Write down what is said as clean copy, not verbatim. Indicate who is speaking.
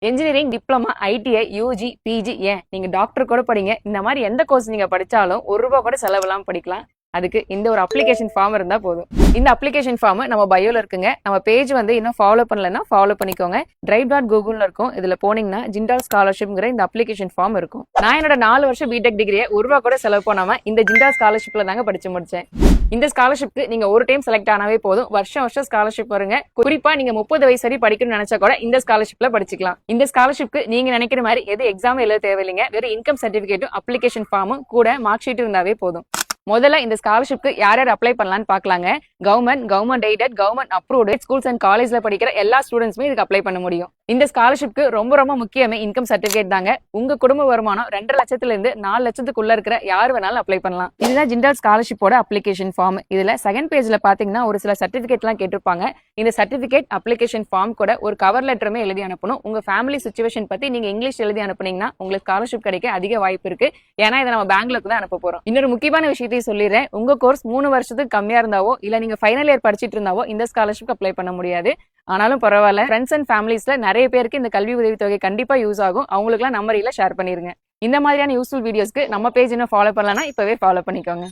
Speaker 1: Engineering, diploma, ITI, UG, PG, ஏன் நீங்க doctor கூட படிங்க. இந்த மாதிரி எந்த கோர்ஸ் நீங்க படிச்சாலும் ₹1 கூட செலவில்லாம படிக்கலாம். அதுக்கு இந்த ஒரு அப்ளிகேஷன் ஃபார்ம் இருந்தா போதும். இந்த அப்ளிகேஷன் ஃபார்ம் நம்ம பயோல இருக்குங்க. நம்ம பேஜ் இன்னும் ஃபாலோ பண்ணலன்னா ஃபாலோ பண்ணிக்கோங்க. drive.google இருக்கும். இதுல போனீங்கன்னா ஜிண்டால் ஸ்காலர்ஷிப்ங்கிற இந்த அப்ளிகேஷன் ஃபார்ம் இருக்கும். நான் என்னோட 4 வருஷம் பிடெக் டிகிரியை ₹1 கூட செலவு பண்ணாம இந்த ஜிண்டால் ஸ்காலர்ஷிப்ல தாங்க படிச்சு முடிச்சேன். இந்த ஸ்காலர்ஷிப்க்கு நீங்க ஒரு டைம் செலக்ட் ஆனாவே போதும். வருஷம் ஸ்காலர்ஷிப் வருங்க. குறிப்பா நீங்க 30 வயசு வரை படிக்கணும்னு நினைச்சா கூட இந்த ஸ்காலர்ஷிப்ல படிச்சுக்கலாம். இந்த ஸ்காலர்ஷிப்க்கு நீங்க நினைக்கிற மாதிரி எது எக்ஸாம் எழுத தேவையில்லைங்க. வெறும் இன்கம் சர்டிபிகேட்டும் அப்ளிகேஷன் ஃபார்மும் கூட மார்க் ஷீட் இருந்தாவே போதும். முதல்ல இந்த ஸ்காலர்ஷிப்க்கு யார் அப்ளை பண்ணலாம்னு பார்க்கலாங்க. Government aided, government approved schools and காலேஜ்ல படிக்கிற எல்லா ஸ்டூடெண்ட்ஸுமே இதுக்கு அப்ளை பண்ண முடியும். இந்த ஸ்காலர்ஷிப்க்கு ரொம்ப முக்கியமே இன்கம் சர்டிபிகேட் தாங்க. உங்க குடும்ப வருமானம் 2 லட்சத்துல இருந்து 4 லட்சத்துக்குள்ள இருக்கிற யார் வேணாலும் அப்ளை பண்ணலாம். இதுதான் ஜிண்டால் ஸ்காலர்ஷிப்போட அப்ளிகேஷன் ஃபார்ம். இதுல செகண்ட் பேஜ்ல பாத்தீங்கன்னா ஒரு சில சர்டிபிகேட் எல்லாம் கேட்டிருப்பாங்க. இந்த சர்டிபிகேட் அப்ளிகேஷன் ஃபார்ம் கூட ஒரு கவர் லெட்டருமே எழுதி அனுப்பணும். உங்க ஃபேமிலி சிச்சுவேஷன் பத்தி நீங்க இங்கிலீஷ் எழுதி அனுப்புனீங்கன்னா உங்களுக்கு ஸ்காலர்ஷிப் கிடைக்க அதிக வாய்ப்பு இருக்கு. ஏன்னா இதை நம்ம பெங்களூருக்கு தான் அனுப்ப போறோம். இன்னொரு முக்கியமான விஷயத்தையும் சொல்லிடுறேன். உங்க கோர்ஸ் 3 வருஷத்துக்கு கம்மியா இருந்தாவோ இல்ல நீங்க ஃபைனல் இயர் படிச்சிட்டு இருந்தாவோ இந்த ஸ்காலர்ஷிப் அப்ளை பண்ண முடியாது. ஆனாலும் பரவாயில்ல, ஃப்ரெண்ட்ஸ் அண்ட் ஃபேமிலிஸ்ல நிறைய பேருக்கு இந்த கல்வி உதவித்தொகை கண்டிப்பா யூஸ் ஆகும். அவங்களுக்குலாம் நம்ம ரீல ஷேர் பண்ணிருங்க. இந்த மாதிரியான யூஸ்ஃபுல் வீடியோஸ்க்கு நம்ம பேஜ் இன்னும் ஃபாலோ பண்ணலன்னா இப்பவே ஃபாலோ பண்ணிக்கோங்க.